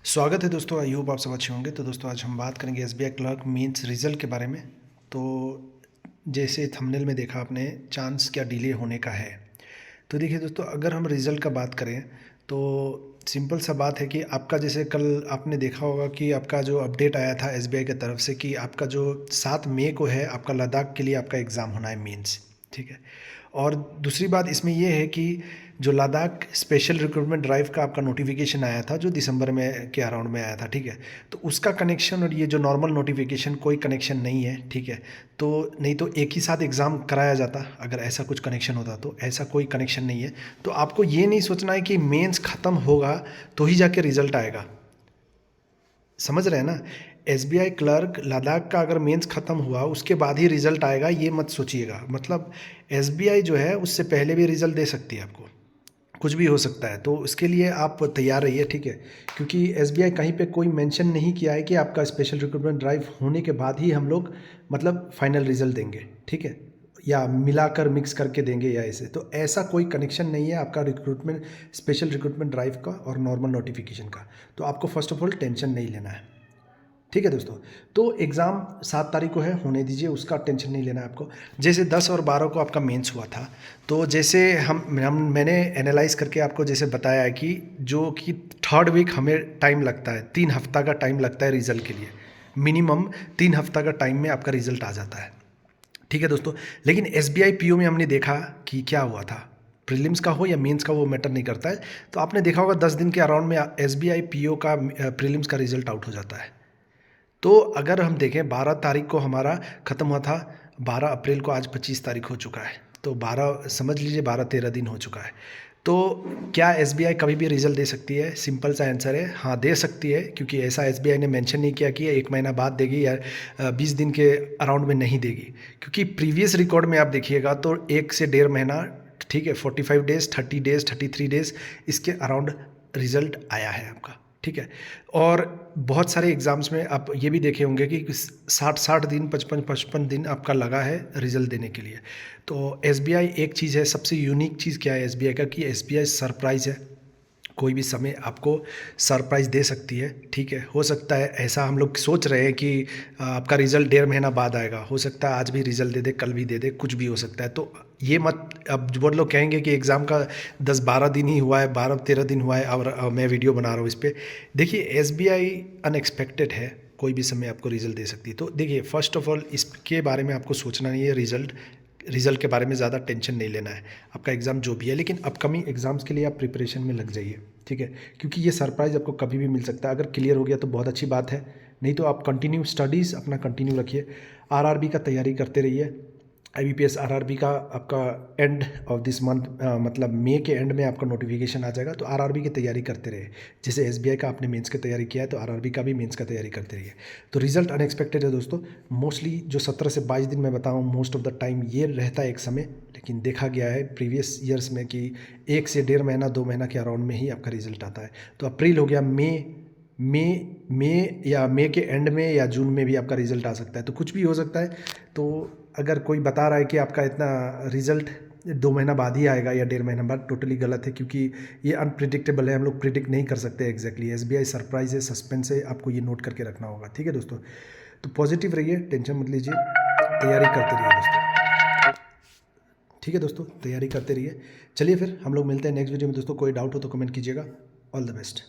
स्वागत है दोस्तों। आई होप आप सब अच्छे होंगे। तो दोस्तों आज हम बात करेंगे एसबीआई क्लर्क मेंस रिज़ल्ट के बारे में। तो जैसे थंबनेल में देखा आपने, चांस क्या डिले होने का है। तो देखिए दोस्तों, अगर हम रिज़ल्ट का बात करें तो सिंपल सा बात है कि आपका जैसे कल आपने देखा होगा कि आपका जो अपडेट आया था एसबीआई की तरफ से कि आपका जो 7 मई को है आपका लद्दाख के लिए आपका एग्ज़ाम होना है मेंस, ठीक है। और दूसरी बात इसमें यह है कि जो लद्दाख स्पेशल रिक्रूटमेंट ड्राइव का आपका नोटिफिकेशन आया था जो दिसंबर में के अराउंड में आया था, ठीक है। तो उसका कनेक्शन और ये जो नॉर्मल नोटिफिकेशन कोई कनेक्शन नहीं है, ठीक है। तो नहीं तो एक ही साथ एग्ज़ाम कराया जाता अगर ऐसा कुछ कनेक्शन होता, तो ऐसा कोई कनेक्शन नहीं है। तो आपको ये नहीं सोचना है कि मेंस ख़त्म होगा तो ही जाके रिज़ल्ट आएगा। समझ रहे हैं ना। एसबीआई क्लर्क लद्दाख का अगर मेंस ख़त्म हुआ उसके बाद ही रिज़ल्ट आएगा, ये मत सोचिएगा। मतलब एसबीआई जो है उससे पहले भी रिज़ल्ट दे सकती है आपको, कुछ भी हो सकता है। तो इसके लिए आप तैयार रहिए, ठीक है। क्योंकि एसबीआई कहीं पे कोई मेंशन नहीं किया है कि आपका स्पेशल रिक्रूटमेंट ड्राइव होने के बाद ही हम लोग मतलब फाइनल रिज़ल्ट देंगे, ठीक है, या मिलाकर मिक्स करके देंगे या ऐसे। तो ऐसा कोई कनेक्शन नहीं है आपका रिक्रूटमेंट स्पेशल रिक्रूटमेंट ड्राइव का और नॉर्मल नोटिफिकेशन का। तो आपको फर्स्ट ऑफ ऑल टेंशन नहीं लेना है, ठीक है दोस्तों। तो एग्ज़ाम 7 तारीख को है, होने दीजिए, उसका टेंशन नहीं लेना है आपको। जैसे 10 और 12 को आपका मेंस हुआ था, तो जैसे मैंने एनालाइज करके आपको जैसे बताया है कि जो कि थर्ड वीक हमें टाइम लगता है, 3 हफ्ता का टाइम लगता है रिज़ल्ट के लिए। मिनिमम 3 हफ्ता का टाइम में आपका रिज़ल्ट आ जाता है, ठीक है दोस्तों। लेकिन एसबीआई पीओ में हमने देखा कि क्या हुआ था, प्रीलिम्स का हो या मेंस का वो मैटर नहीं करता है। तो आपने देखा होगा 10 दिन के अराउंड में एसबीआई पीओ का प्रीलिम्स का रिज़ल्ट आउट हो जाता है। तो अगर हम देखें 12 तारीख को हमारा ख़त्म हुआ था, 12 अप्रैल को आज 25 तारीख हो चुका है, तो 12 समझ लीजिए 12-13 दिन हो चुका है। तो क्या एसबीआई कभी भी रिज़ल्ट दे सकती है? सिंपल सा आंसर है हाँ, दे सकती है। क्योंकि ऐसा एसबीआई ने मेंशन नहीं किया कि 1 महीना बाद देगी या 20 दिन के अराउंड में नहीं देगी। क्योंकि प्रीवियस रिकॉर्ड में आप देखिएगा तो 1 से 1.5 महीना, ठीक है, 45 डेज़, 30 डेज़, 33 डेज़ इसके अराउंड रिज़ल्ट आया है आपका, ठीक है। और बहुत सारे एग्ज़ाम्स में आप ये भी देखे होंगे कि 60-60 दिन, 55-55 दिन आपका लगा है रिज़ल्ट देने के लिए। तो एसबीआई एक चीज़ है, सबसे यूनिक चीज़ क्या है एसबीआई का, कि एसबीआई सरप्राइज़ है। कोई भी समय आपको सरप्राइज़ दे सकती है, ठीक है। हो सकता है ऐसा हम लोग सोच रहे हैं कि आपका रिज़ल्ट 1.5 महीना बाद आएगा, हो सकता है आज भी रिज़ल्ट दे दे, कल भी दे दे, कुछ भी हो सकता है। तो ये मत, अब जो लोग कहेंगे कि एग्ज़ाम का 10-12 दिन ही हुआ है, 12-13 दिन हुआ है और मैं वीडियो बना रहा हूँ इस पर। देखिए एसबीआई अनएक्सपेक्टेड है, कोई भी समय आपको रिज़ल्ट दे सकती है। तो देखिए फर्स्ट ऑफ ऑल इसके बारे में आपको सोचना नहीं है, रिज़ल्ट के बारे में ज़्यादा टेंशन नहीं लेना है। आपका एग्ज़ाम जो भी है, लेकिन अपकमिंग एग्ज़ाम्स के लिए आप प्रिपरेशन में लग जाइए, ठीक है। क्योंकि ये सरप्राइज़ आपको कभी भी मिल सकता है। अगर क्लियर हो गया तो बहुत अच्छी बात है, नहीं तो आप कंटिन्यू स्टडीज़ अपना कंटिन्यू रखिए। आरआरबी का तैयारी करते रहिए। आईबीपीएस आरआरबी का आपका एंड ऑफ दिस मंथ, मतलब मई के एंड में आपका नोटिफिकेशन आ जाएगा। तो आरआरबी की तैयारी करते रहिए। जैसे एसबीआई का आपने मेंस की तैयारी किया है तो आरआरबी का भी मेंस का तैयारी करते रहिए। तो रिजल्ट अनएक्सपेक्टेड है दोस्तों। मोस्टली जो 17 से 22 दिन मैं बताऊँ, मोस्ट ऑफ द टाइम ये रहता है एक समय। लेकिन देखा गया है प्रीवियस ईयर्स में कि 1 से 1.5 महीना 2 महीना के अराउंड में ही आपका रिजल्ट आता है। तो अप्रैल हो गया, मई या मई के एंड में या जून में भी आपका रिजल्ट आ सकता है। तो कुछ भी हो सकता है। तो अगर कोई बता रहा है कि आपका इतना रिजल्ट 2 महीना बाद ही आएगा या 1.5 महीना बाद, टोटली गलत है। क्योंकि ये अनप्रिडिक्टेबल है, हम लोग प्रिडिक्ट नहीं कर सकते एग्जैक्टली। एसबीआई सरप्राइज है, सस्पेंस है, आपको ये नोट करके रखना होगा, ठीक है दोस्तों। तो पॉजिटिव रहिए, टेंशन मत लीजिए, तैयारी करते रहिए दोस्तों, ठीक है दोस्तों, तैयारी करते रहिए। चलिए फिर हम लोग मिलते हैं नेक्स्ट वीडियो में दोस्तों। कोई डाउट हो तो कमेंट कीजिएगा। All the best.